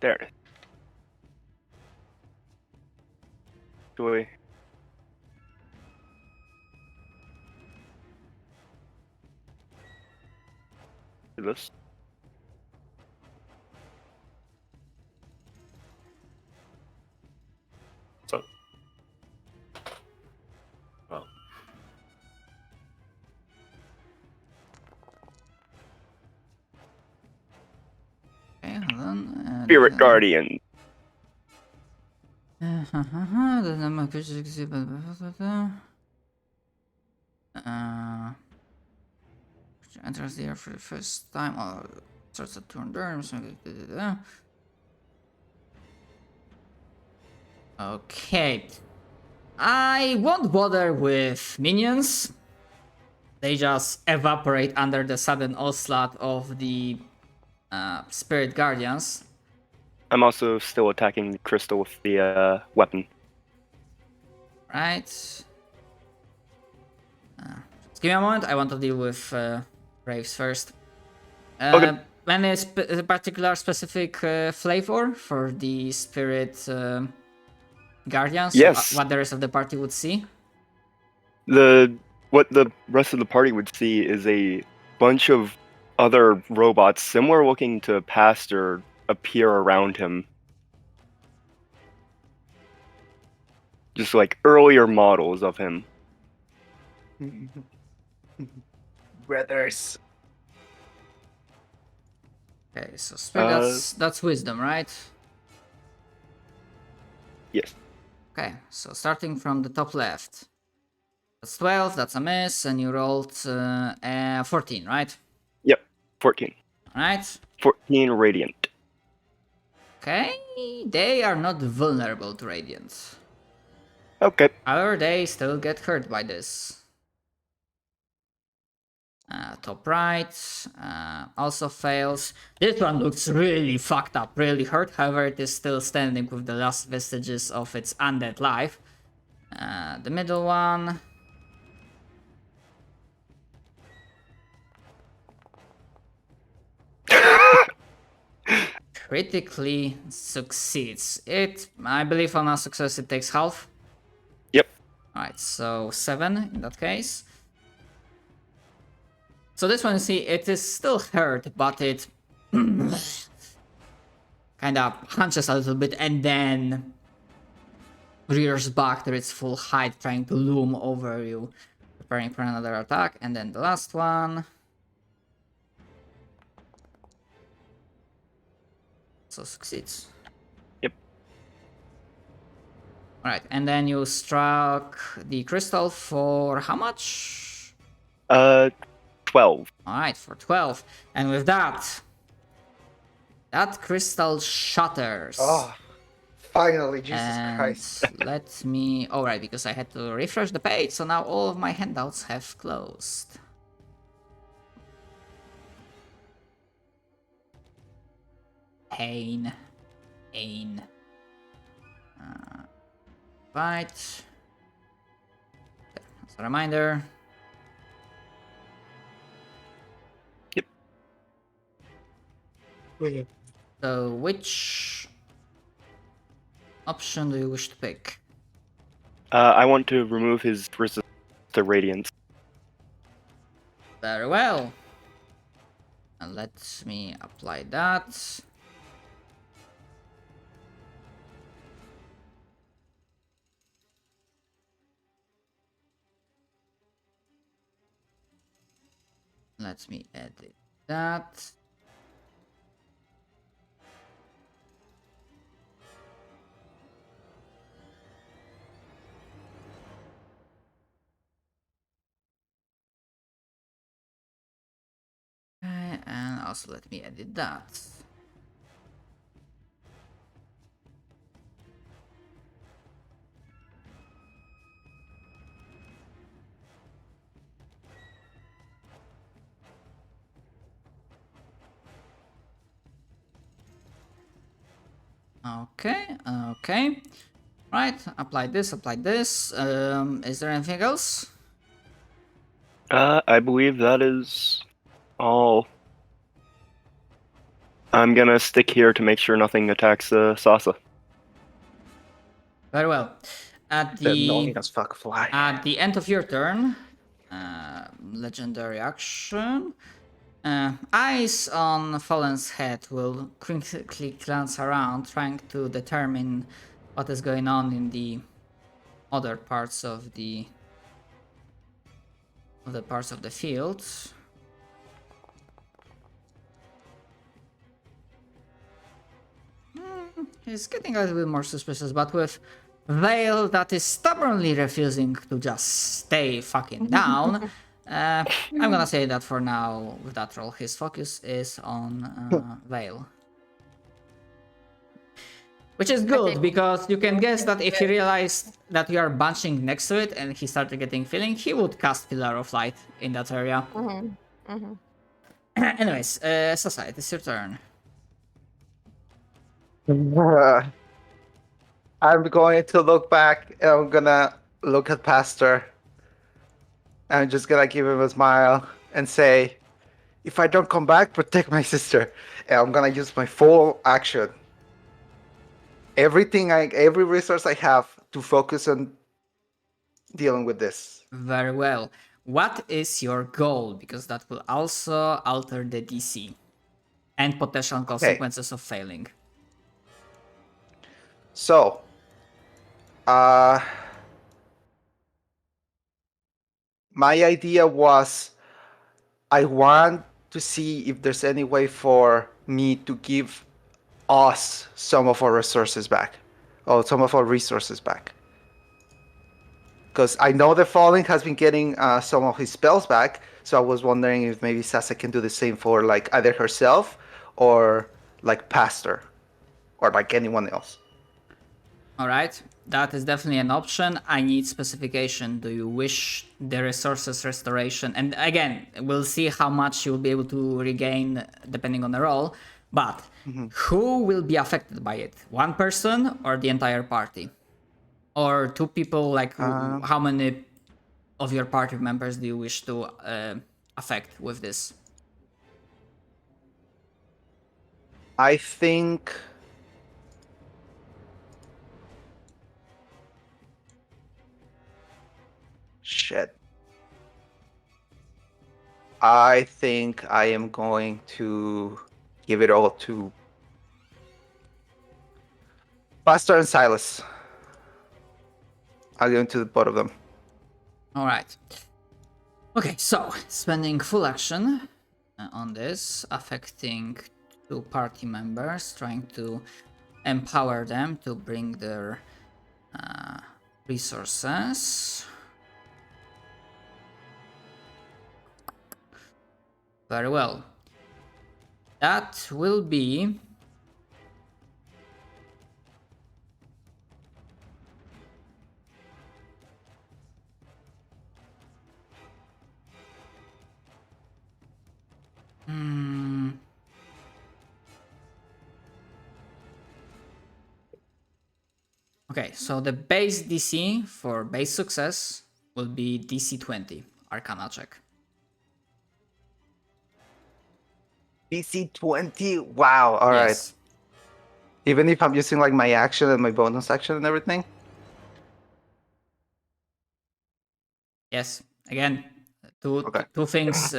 There it is. Joy. This. So. Oh. Okay, hold on. Spirit Guardian. The number of creatures enters the air for the first time or starts to turn turns. Okay. I won't bother with minions. They just evaporate under the sudden onslaught of the Spirit Guardians. I'm also still attacking the crystal with the weapon. Right. Just give me a moment. I want to deal with Braves first. Okay. Any particular specific flavor for the Spirit Guardians? Yes. What the rest of the party would see? What the rest of the party would see is a bunch of other robots similar looking to Pastor appear around him. Just like earlier models of him. Brothers. Okay, so Spirit, that's wisdom, right? Yes. Okay, so starting from the top left. That's 12, that's a miss, and you rolled 14, right? Yep. 14. Alright. 14 radiant. Okay, they are not vulnerable to Radiant. Okay. However, they still get hurt by this. Top right also fails. This one looks really fucked up, really hurt. However, it is still standing with the last vestiges of its undead life. The middle one. Critically succeeds. I believe on a success it takes half. Yep. Alright, so 7 in that case. So this one, you see, it is still hurt, but it kind of punches a little bit and then rears back to its full height, trying to loom over you, preparing for another attack. And then the last one. So succeeds. Yep. Alright, and then you struck the crystal for how much? 12. Alright, for 12. And with that, that crystal shatters. Oh, finally, Jesus And Christ. let me... Alright, because I had to refresh the page, so now all of my handouts have closed. Pain. Pain. Right. As a reminder. Yep. So, which option do you wish to pick? I want to remove his resistance to radiance. Very well. And let me apply that. Let me edit that. Okay, and also let me edit that. Okay, okay. Right, apply this, apply this. Is there anything else? I believe that is all. I'm gonna stick here to make sure nothing attacks Sasa. Very well. At The the annoying as fuck fly. At the end of your turn, legendary action. Eyes on Fallen's head will quickly glance around, trying to determine what is going on in the other parts of the field. He's getting a little bit more suspicious, but with Vale that is stubbornly refusing to just stay fucking down, I'm gonna say that for now, with that roll, his focus is on Vale. Which is good, because you can guess that if he realized that you are bunching next to it and he started getting feeling, he would cast Pillar of Light in that area. Anyways, Sasa, it is your turn. I'm going to look back and I'm gonna look at Pastor. I'm just gonna give him a smile and say, if I don't come back, protect my sister. And I'm gonna use my full action. Every resource I have to focus on dealing with this. Very well. What is your goal? Because that will also alter the DC and potential consequences of failing. So, my idea was I want to see if there's any way for me to give us some of our resources back, or some of our resources back. Because I know the Falling has been getting some of his spells back, so I was wondering if maybe Sasa can do the same for like either herself or like Pastor, or like anyone else. All right, that is definitely an option. I need specification. Do you wish the resources restoration? And again, we'll see how much you'll be able to regain depending on the roll. But who will be affected by it? One person or the entire party? Or two people? Like how many of your party members do you wish to affect with this? I think shit. I think I am going to give it all to Pastor and Silas. I'll give it to both of them. All right. Okay, so spending full action on this, affecting two party members, trying to empower them to bring their resources. Very well. That will be okay, so the base DC for base success will be DC 20, Arcana check. DC 20. Wow. All right. Yes. Even if I'm using like my action and my bonus action and everything? Yes. Again, two Okay. two things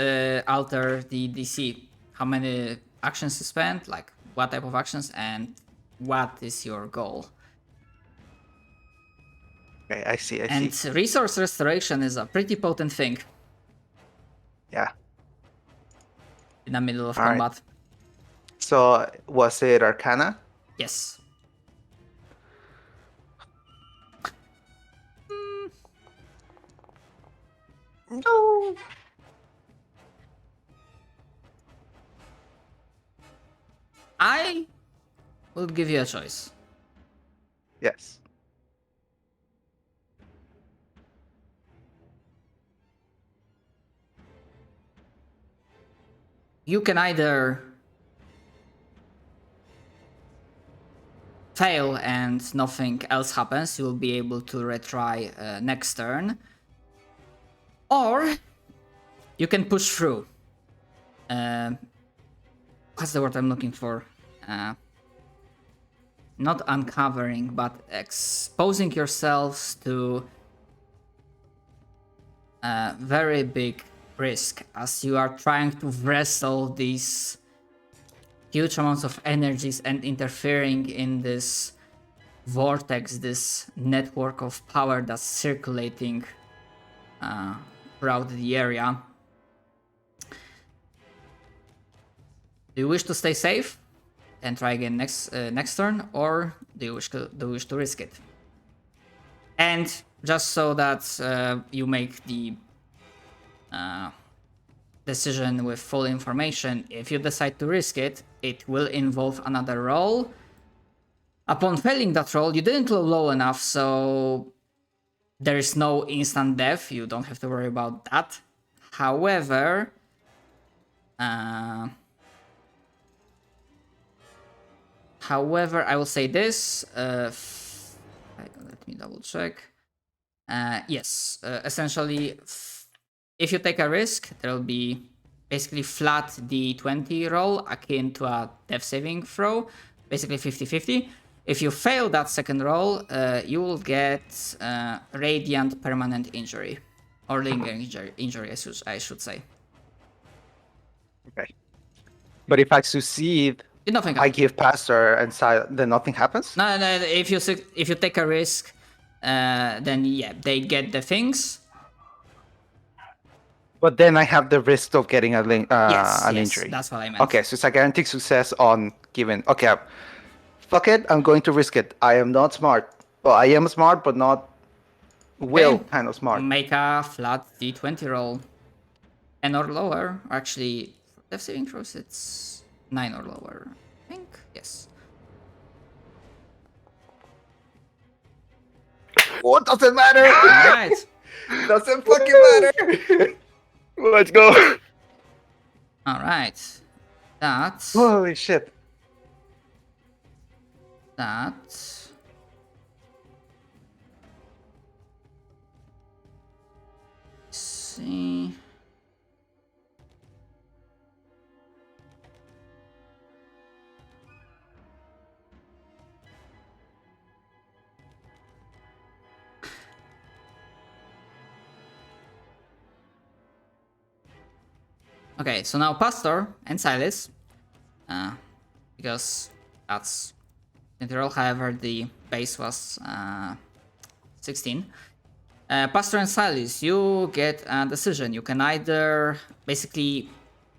alter the DC. How many actions you spend, like what type of actions, and what is your goal. Okay, I see. And resource restoration is a pretty potent thing Yeah. in the middle of All right. combat. So was it Arcana? Yes. No. I will give you a choice. Yes. You can either fail and nothing else happens, you will be able to retry next turn, or you can push through. What's the word I'm looking for? Not uncovering, but exposing yourselves to a very big risk as you are trying to wrestle these huge amounts of energies and interfering in this vortex, this network of power that's circulating throughout the area. Do you wish to stay safe and try again next turn, or do you wish to risk it? And just so that you make the decision with full information, if you decide to risk it, it will involve another roll. Upon failing that roll, you didn't roll low enough, so there is no instant death. You don't have to worry about that. However, I will say this. Let me double check. Yes, essentially, if you take a risk, there will be basically flat d20 roll akin to a death saving throw, basically 50-50. If you fail that second roll, you will get radiant permanent injury, or lingering injury, I should say. Okay. But if I succeed, Nothing I happens. give pastor and then nothing happens? No, if you take a risk, then yeah, they get the things. But then I have the risk of getting an Yes, injury. That's what I meant. Okay, so it's a guaranteed success on given. Okay, fuck it, I'm going to risk it. I am not smart. Well, I am smart, but not kind of smart. Make a flat d20 roll. 10 or lower. Actually, for death saving throws, it's 9 or lower. I think, yes. What doesn't matter? Alright. Doesn't fucking matter. Let's go. Alright. That's... Holy shit. That... See... Okay, so now Pastor and Silas, because that's the roll, however, the base was 16. Pastor and Silas, you get a decision. You can either basically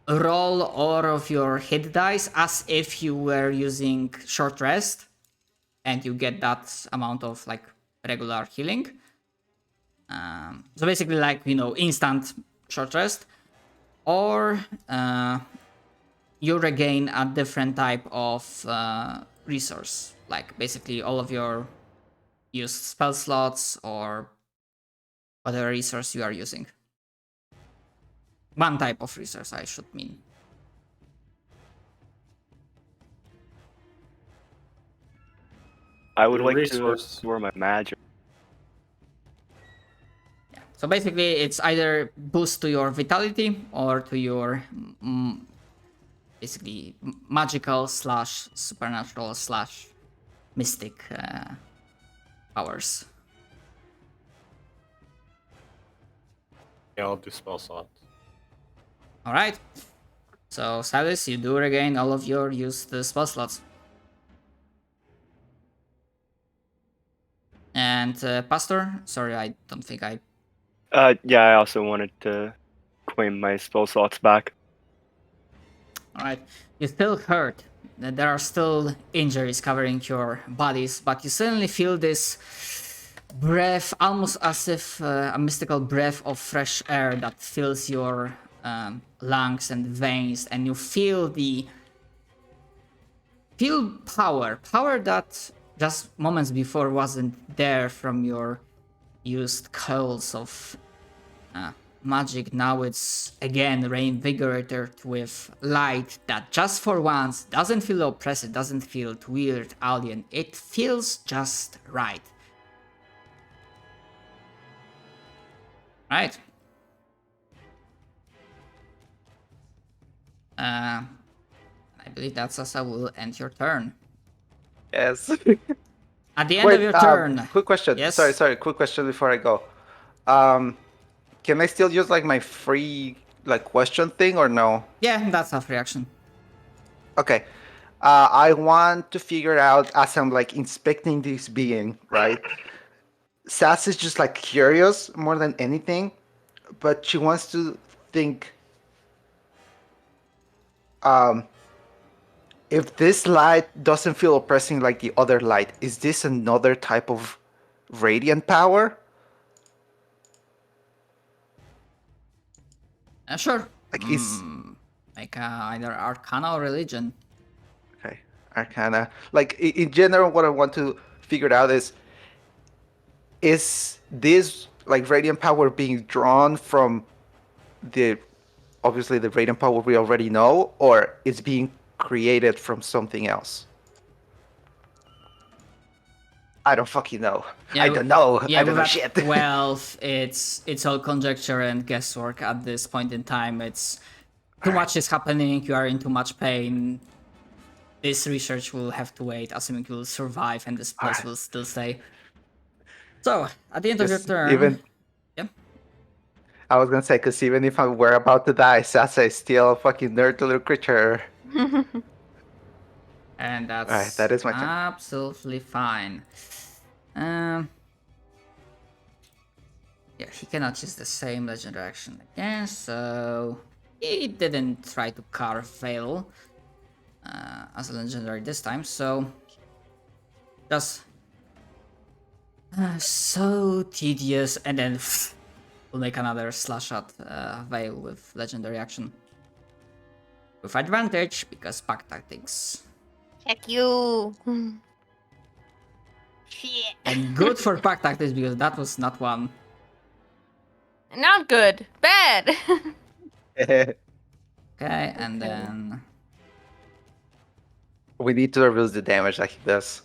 roll all of your hit dice as if you were using short rest, and you get that amount of like regular healing. So basically, like, instant short rest. Or you regain a different type of resource, like basically all of your used spell slots or whatever resource you are using. One type of resource, I should mean. I would The like resource. to store my magic. So basically, it's either boost to your vitality or to your basically magical / supernatural / mystic powers. Yeah, I'll do spell slots. All right. So Silas, you do regain all of your used spell slots. And Pastor, sorry, I don't think I. Yeah, I also wanted to claim my spell slots back. All right, you still hurt. There are still injuries covering your bodies, but you suddenly feel this breath, almost as if a mystical breath of fresh air that fills your lungs and veins, and you feel power that just moments before wasn't there from your used coils of magic. Now it's again reinvigorated with light that just for once doesn't feel oppressive, doesn't feel weird, alien. It feels just right. Right. I believe that's as I will end your turn. Yes. At the end of your turn. Quick question. Yes? Sorry. Quick question before I go. Can I still use like my free like question thing or no? Yeah, that's a free action. Okay. I want to figure out as I'm like inspecting this being, right? Sass is just like curious more than anything, but she wants to think if this light doesn't feel oppressing like the other light, is this another type of radiant power? Sure. Like is Like either Arcana or Religion. okay, Arcana. Like in general, what I want to figure out is this like radiant power being drawn from the obviously the radiant power we already know, or it's being created from something else? I don't fucking know. Yeah, I don't know. Yeah, I don't know with shit. that 12, it's all conjecture and guesswork at this point in time. It's too much is happening, you are in too much pain. This research will have to wait, assuming you will survive and this place will still stay. So, at the end of your turn... Even yeah. I was gonna say, because even if I were about to die, Sasa is still a fucking nerd little creature. And that's Alright, that is my turn. absolutely fine. Yeah, he cannot use the same legendary action again, so he didn't try to carve Veil as a legendary this time, so just so tedious, and then we'll make another slash at Veil with legendary action. With advantage, because pack tactics. Heck you. Shit. And good for pack tactics, because that was not one. Not good. Bad. Okay, and then... We need to reduce the damage like he does.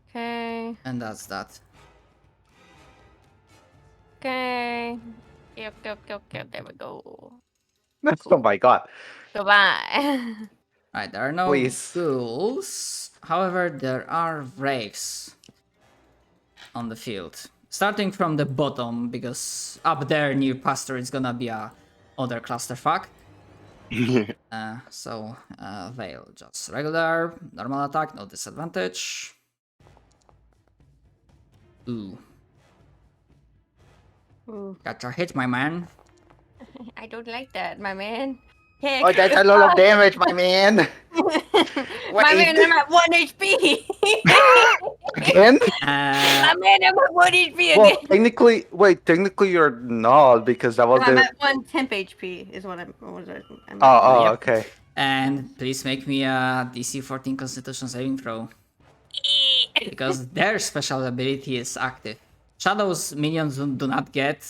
Okay. And that's that. Okay. Yep. There we go. Oh my god. Goodbye. Right, there are no Please. ghouls. However, there are wraiths on the field. Starting from the bottom, because up there near Pastor is gonna be a other clusterfuck. So, Veil, just regular, normal attack, no disadvantage. Ooh. Ooh, Got your hit, my man. I don't like that, my man. Heck Oh, that's a lot of damage, my man. my man, I'm at 1 HP. Again? Uh, My man, I'm at 1 HP Well, again. technically you're not, because that was I'm the... at 1 temp HP is what I'm. What was I'm Oh, Yep. okay. and please make me a DC 14 Constitution saving throw. Because their special ability is active. Shadows minions do not get.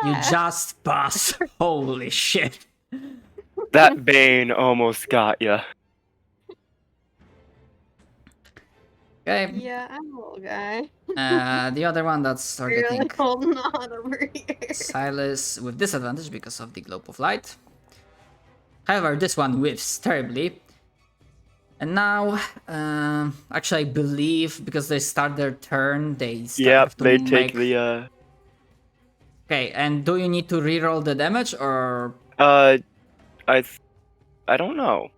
You just pass. Holy shit. That Bane almost got ya. Okay. Yeah, I'm a little guy. The other one that's targeting Really holding on over here. Silas with disadvantage because of the globe of light. However, this one whiffs terribly. And now, actually, I believe because they start their turn, they Yep, have to they make... take the Okay, and do you need to reroll the damage or... I don't know.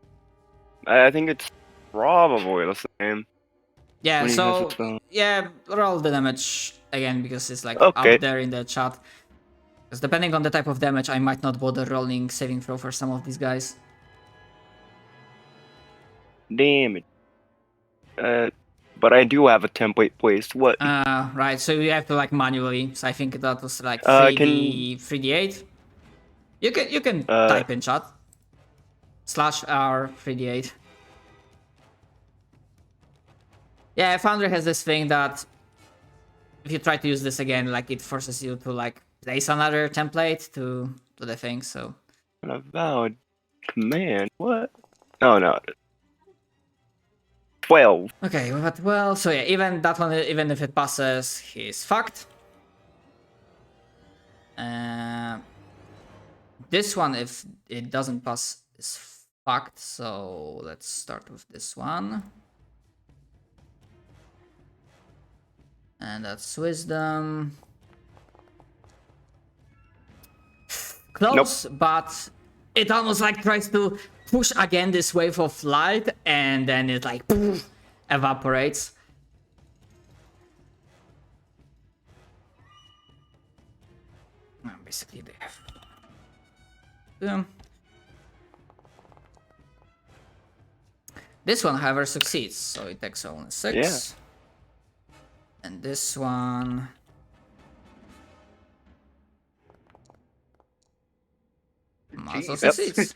I think it's probably the same. Yeah, When he has so its own. yeah, roll the damage again because it's like Okay. up there in the chat. Because depending on the type of damage, I might not bother rolling saving throw for some of these guys. Damn it. But I do have a template placed. What? Right, so you have to like manually. So I think that was like Can 3d8. You can type in chat. /r 3d8. Yeah, Foundry has this thing that if you try to use this again, like it forces you to like place another template to the thing. So a valid command? What? Oh no. 12. okay, but well, so yeah, even that one, even if it passes, he's fucked. This one, if it doesn't pass, is fucked. So let's start with this one. And that's wisdom. Close, but it almost like tries to push again this wave of light, and then it like poof, evaporates. Basically, they have. This one, however, succeeds, so it takes only 6. Yeah. And this one. Also Jesus. succeeds.